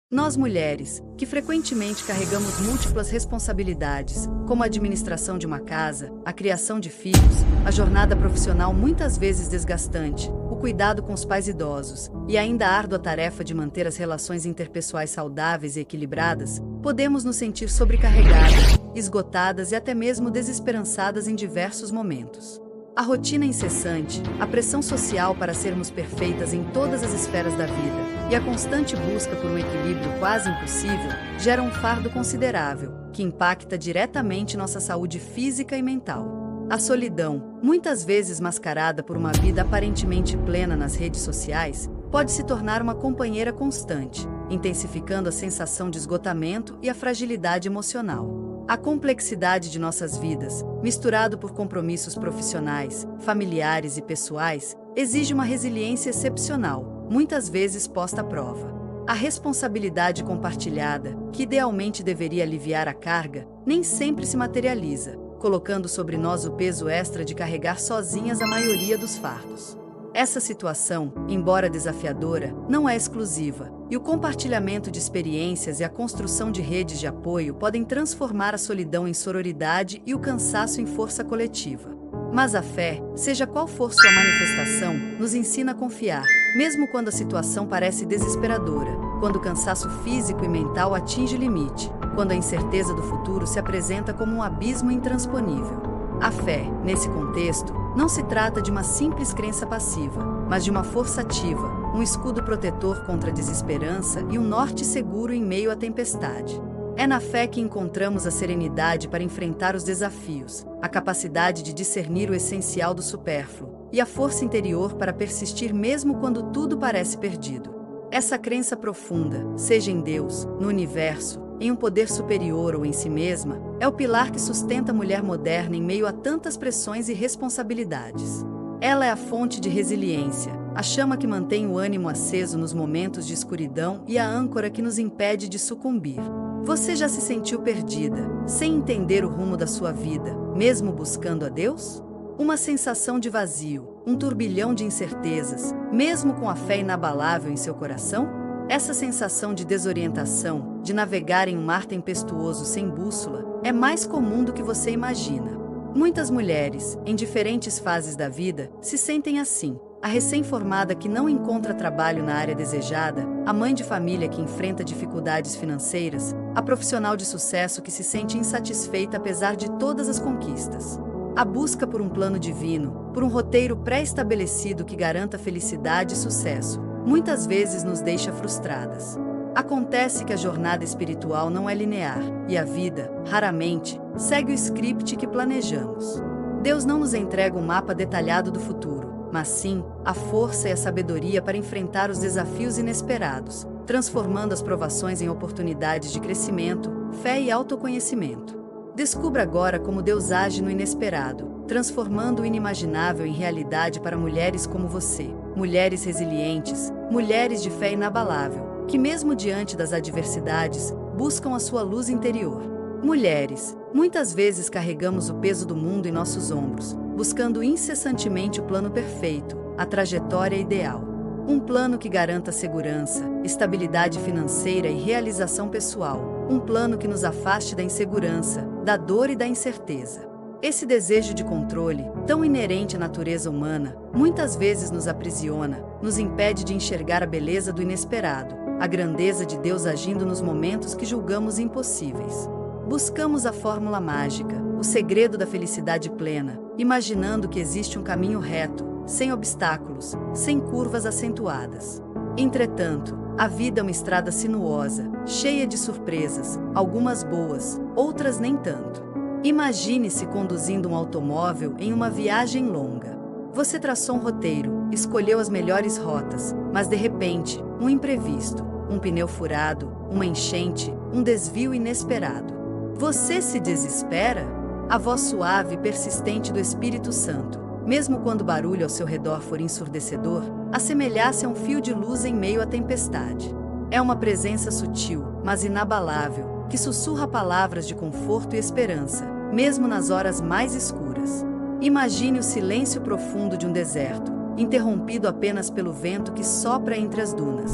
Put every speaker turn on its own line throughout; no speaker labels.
Nós mulheres, que frequentemente carregamos múltiplas responsabilidades, como a administração de uma casa, a criação de filhos, a jornada profissional muitas vezes desgastante, o cuidado com os pais idosos, e ainda a árdua tarefa de manter as relações interpessoais saudáveis e equilibradas, podemos nos sentir sobrecarregadas, esgotadas e até mesmo desesperançadas em diversos momentos. A rotina incessante, a pressão social para sermos perfeitas em todas as esferas da vida e a constante busca por um equilíbrio quase impossível geram um fardo considerável, que impacta diretamente nossa saúde física e mental. A solidão, muitas vezes mascarada por uma vida aparentemente plena nas redes sociais, pode se tornar uma companheira constante, intensificando a sensação de esgotamento e a fragilidade emocional. A complexidade de nossas vidas, misturado por compromissos profissionais, familiares e pessoais, exige uma resiliência excepcional, muitas vezes posta à prova. A responsabilidade compartilhada, que idealmente deveria aliviar a carga, nem sempre se materializa, colocando sobre nós o peso extra de carregar sozinhas a maioria dos fardos. Essa situação, embora desafiadora, não é exclusiva, e o compartilhamento de experiências e a construção de redes de apoio podem transformar a solidão em sororidade e o cansaço em força coletiva. Mas a fé, seja qual for sua manifestação, nos ensina a confiar, mesmo quando a situação parece desesperadora, quando o cansaço físico e mental atinge o limite, quando a incerteza do futuro se apresenta como um abismo intransponível. A fé, nesse contexto, não se trata de uma simples crença passiva, mas de uma força ativa, um escudo protetor contra a desesperança e um norte seguro em meio à tempestade. É na fé que encontramos a serenidade para enfrentar os desafios, a capacidade de discernir o essencial do supérfluo e a força interior para persistir mesmo quando tudo parece perdido. Essa crença profunda, seja em Deus, no universo, em um poder superior ou em si mesma, é o pilar que sustenta a mulher moderna em meio a tantas pressões e responsabilidades. Ela é a fonte de resiliência, a chama que mantém o ânimo aceso nos momentos de escuridão e a âncora que nos impede de sucumbir. Você já se sentiu perdida, sem entender o rumo da sua vida, mesmo buscando a Deus? Uma sensação de vazio, um turbilhão de incertezas, mesmo com a fé inabalável em seu coração? Essa sensação de desorientação, de navegar em um mar tempestuoso sem bússola, é mais comum do que você imagina. Muitas mulheres, em diferentes fases da vida, se sentem assim. A recém-formada que não encontra trabalho na área desejada, a mãe de família que enfrenta dificuldades financeiras, a profissional de sucesso que se sente insatisfeita apesar de todas as conquistas. A busca por um plano divino, por um roteiro pré-estabelecido que garanta felicidade e sucesso, muitas vezes nos deixa frustradas. Acontece que a jornada espiritual não é linear, e a vida, raramente, segue o script que planejamos. Deus não nos entrega um mapa detalhado do futuro, mas sim a força e a sabedoria para enfrentar os desafios inesperados, transformando as provações em oportunidades de crescimento, fé e autoconhecimento. Descubra agora como Deus age no inesperado, transformando o inimaginável em realidade para mulheres como você, mulheres resilientes, mulheres de fé inabalável, que mesmo diante das adversidades, buscam a sua luz interior. Mulheres, muitas vezes carregamos o peso do mundo em nossos ombros, buscando incessantemente o plano perfeito, a trajetória ideal. Um plano que garanta segurança, estabilidade financeira e realização pessoal. Um plano que nos afaste da insegurança, da dor e da incerteza. Esse desejo de controle, tão inerente à natureza humana, muitas vezes nos aprisiona, nos impede de enxergar a beleza do inesperado, a grandeza de Deus agindo nos momentos que julgamos impossíveis. Buscamos a fórmula mágica, o segredo da felicidade plena, imaginando que existe um caminho reto, sem obstáculos, sem curvas acentuadas. Entretanto, a vida é uma estrada sinuosa, cheia de surpresas, algumas boas, outras nem tanto. Imagine-se conduzindo um automóvel em uma viagem longa. Você traçou um roteiro, escolheu as melhores rotas, mas de repente, um imprevisto, um pneu furado, uma enchente, um desvio inesperado. Você se desespera? A voz suave e persistente do Espírito Santo, mesmo quando o barulho ao seu redor for ensurdecedor, assemelhar-se a um fio de luz em meio à tempestade. É uma presença sutil, mas inabalável, que sussurra palavras de conforto e esperança, mesmo nas horas mais escuras. Imagine o silêncio profundo de um deserto, interrompido apenas pelo vento que sopra entre as dunas.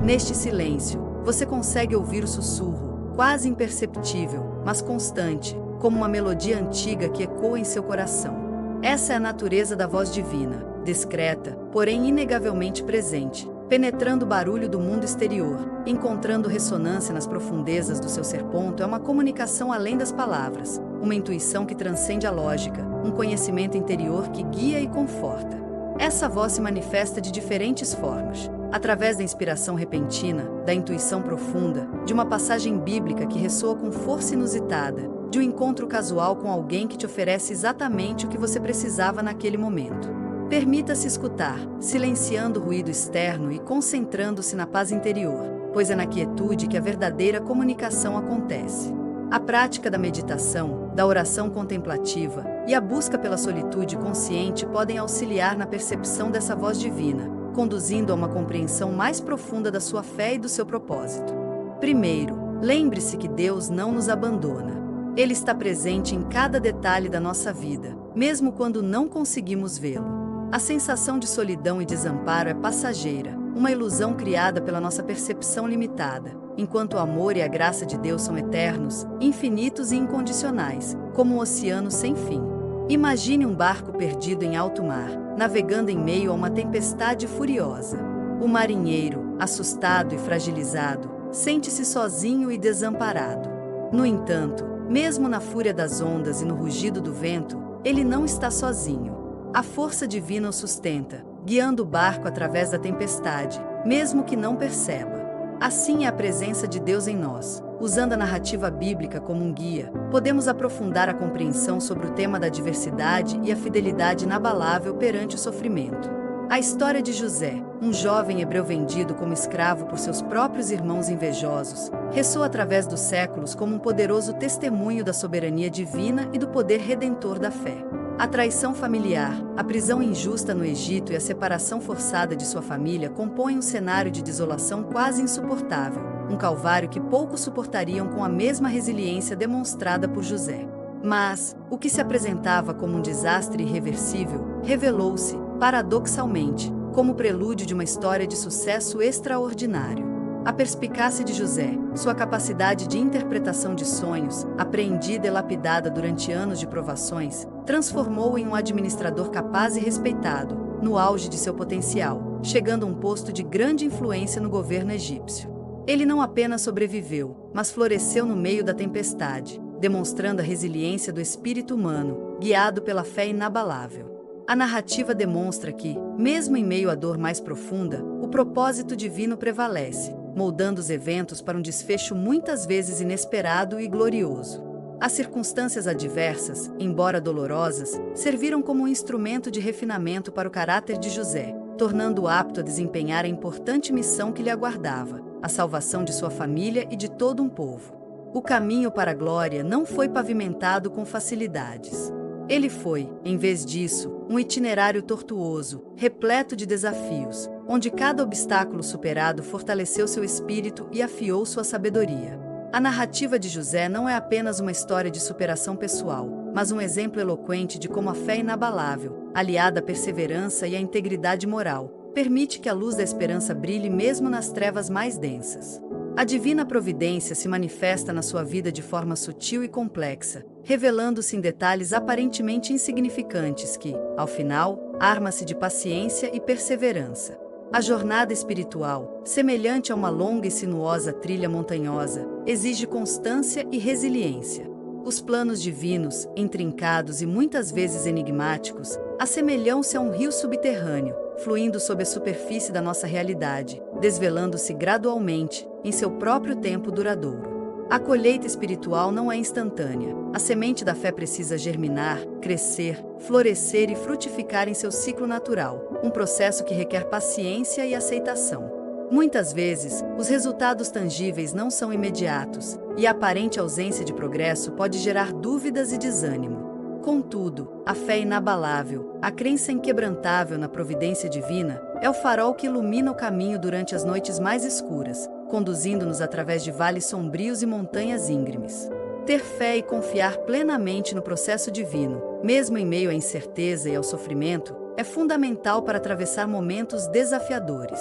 Neste silêncio, você consegue ouvir o sussurro, quase imperceptível, mas constante, como uma melodia antiga que ecoa em seu coração. Essa é a natureza da voz divina, discreta, porém inegavelmente presente, penetrando o barulho do mundo exterior, encontrando ressonância nas profundezas do seu ser. É uma comunicação além das palavras, uma intuição que transcende a lógica, um conhecimento interior que guia e conforta. Essa voz se manifesta de diferentes formas, através da inspiração repentina, da intuição profunda, de uma passagem bíblica que ressoa com força inusitada, de um encontro casual com alguém que te oferece exatamente o que você precisava naquele momento. Permita-se escutar, silenciando o ruído externo e concentrando-se na paz interior, pois é na quietude que a verdadeira comunicação acontece. A prática da meditação, da oração contemplativa e a busca pela solitude consciente podem auxiliar na percepção dessa voz divina, conduzindo a uma compreensão mais profunda da sua fé e do seu propósito. Primeiro, lembre-se que Deus não nos abandona. Ele está presente em cada detalhe da nossa vida, mesmo quando não conseguimos vê-lo. A sensação de solidão e desamparo é passageira, uma ilusão criada pela nossa percepção limitada, enquanto o amor e a graça de Deus são eternos, infinitos e incondicionais, como um oceano sem fim. Imagine um barco perdido em alto mar, navegando em meio a uma tempestade furiosa. O marinheiro, assustado e fragilizado, sente-se sozinho e desamparado. No entanto, mesmo na fúria das ondas e no rugido do vento, ele não está sozinho. A força divina o sustenta, guiando o barco através da tempestade, mesmo que não perceba. Assim é a presença de Deus em nós. Usando a narrativa bíblica como um guia, podemos aprofundar a compreensão sobre o tema da diversidade e a fidelidade inabalável perante o sofrimento. A história de José, um jovem hebreu vendido como escravo por seus próprios irmãos invejosos, ressoa através dos séculos como um poderoso testemunho da soberania divina e do poder redentor da fé. A traição familiar, a prisão injusta no Egito e a separação forçada de sua família compõem um cenário de desolação quase insuportável, um calvário que poucos suportariam com a mesma resiliência demonstrada por José. Mas, o que se apresentava como um desastre irreversível, revelou-se, paradoxalmente, como prelúdio de uma história de sucesso extraordinário. A perspicácia de José, sua capacidade de interpretação de sonhos, apreendida e lapidada durante anos de provações, transformou-o em um administrador capaz e respeitado, no auge de seu potencial, chegando a um posto de grande influência no governo egípcio. Ele não apenas sobreviveu, mas floresceu no meio da tempestade, demonstrando a resiliência do espírito humano, guiado pela fé inabalável. A narrativa demonstra que, mesmo em meio à dor mais profunda, o propósito divino prevalece, moldando os eventos para um desfecho muitas vezes inesperado e glorioso. As circunstâncias adversas, embora dolorosas, serviram como um instrumento de refinamento para o caráter de José, tornando-o apto a desempenhar a importante missão que lhe aguardava, a salvação de sua família e de todo um povo. O caminho para a glória não foi pavimentado com facilidades. Ele foi, em vez disso, um itinerário tortuoso, repleto de desafios, onde cada obstáculo superado fortaleceu seu espírito e afiou sua sabedoria. A narrativa de José não é apenas uma história de superação pessoal, mas um exemplo eloquente de como a fé inabalável, aliada à perseverança e à integridade moral, permite que a luz da esperança brilhe mesmo nas trevas mais densas. A divina providência se manifesta na sua vida de forma sutil e complexa, revelando-se em detalhes aparentemente insignificantes que, ao final, arma-se de paciência e perseverança. A jornada espiritual, semelhante a uma longa e sinuosa trilha montanhosa, exige constância e resiliência. Os planos divinos, intrincados e muitas vezes enigmáticos, assemelham-se a um rio subterrâneo, fluindo sob a superfície da nossa realidade, desvelando-se gradualmente, em seu próprio tempo duradouro. A colheita espiritual não é instantânea. A semente da fé precisa germinar, crescer, florescer e frutificar em seu ciclo natural, um processo que requer paciência e aceitação. Muitas vezes, os resultados tangíveis não são imediatos, e a aparente ausência de progresso pode gerar dúvidas e desânimo. Contudo, a fé inabalável, a crença inquebrantável na providência divina, é o farol que ilumina o caminho durante as noites mais escuras, conduzindo-nos através de vales sombrios e montanhas íngremes. Ter fé e confiar plenamente no processo divino, mesmo em meio à incerteza e ao sofrimento, é fundamental para atravessar momentos desafiadores.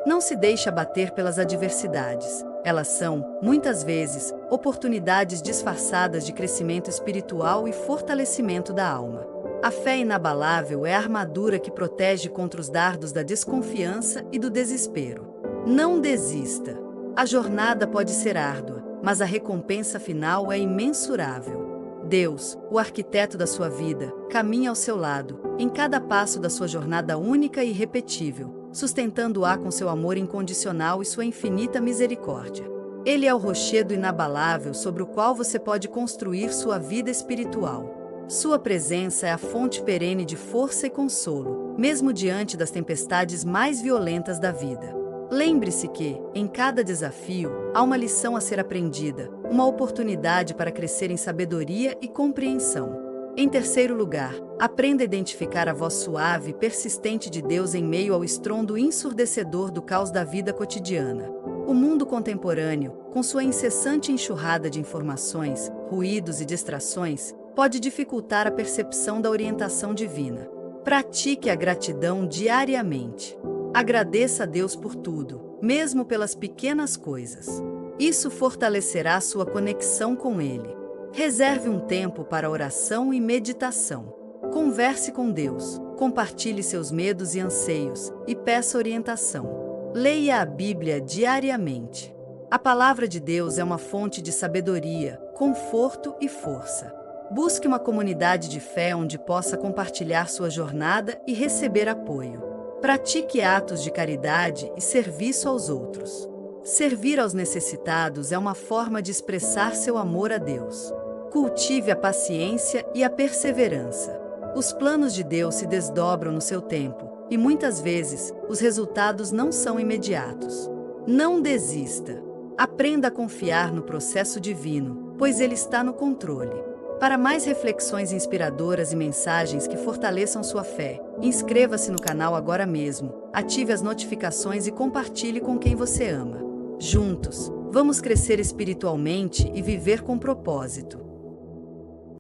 Não se deixe abater pelas adversidades. Elas são, muitas vezes, oportunidades disfarçadas de crescimento espiritual e fortalecimento da alma. A fé inabalável é a armadura que protege contra os dardos da desconfiança e do desespero. Não desista. A jornada pode ser árdua, mas a recompensa final é imensurável. Deus, o arquiteto da sua vida, caminha ao seu lado, em cada passo da sua jornada única e irrepetível, sustentando-a com seu amor incondicional e sua infinita misericórdia. Ele é o rochedo inabalável sobre o qual você pode construir sua vida espiritual. Sua presença é a fonte perene de força e consolo, mesmo diante das tempestades mais violentas da vida. Lembre-se que, em cada desafio, há uma lição a ser aprendida, uma oportunidade para crescer em sabedoria e compreensão. Em terceiro lugar, aprenda a identificar a voz suave e persistente de Deus em meio ao estrondo ensurdecedor do caos da vida cotidiana. O mundo contemporâneo, com sua incessante enxurrada de informações, ruídos e distrações, pode dificultar a percepção da orientação divina. Pratique a gratidão diariamente. Agradeça a Deus por tudo, mesmo pelas pequenas coisas. Isso fortalecerá sua conexão com Ele. Reserve um tempo para oração e meditação. Converse com Deus, compartilhe seus medos e anseios e peça orientação. Leia a Bíblia diariamente. A palavra de Deus é uma fonte de sabedoria, conforto e força. Busque uma comunidade de fé onde possa compartilhar sua jornada e receber apoio. Pratique atos de caridade e serviço aos outros. Servir aos necessitados é uma forma de expressar seu amor a Deus. Cultive a paciência e a perseverança. Os planos de Deus se desdobram no seu tempo, e muitas vezes, os resultados não são imediatos. Não desista. Aprenda a confiar no processo divino, pois ele está no controle. Para mais reflexões inspiradoras e mensagens que fortaleçam sua fé, inscreva-se no canal agora mesmo, ative as notificações e compartilhe com quem você ama. Juntos, vamos crescer espiritualmente e viver com propósito.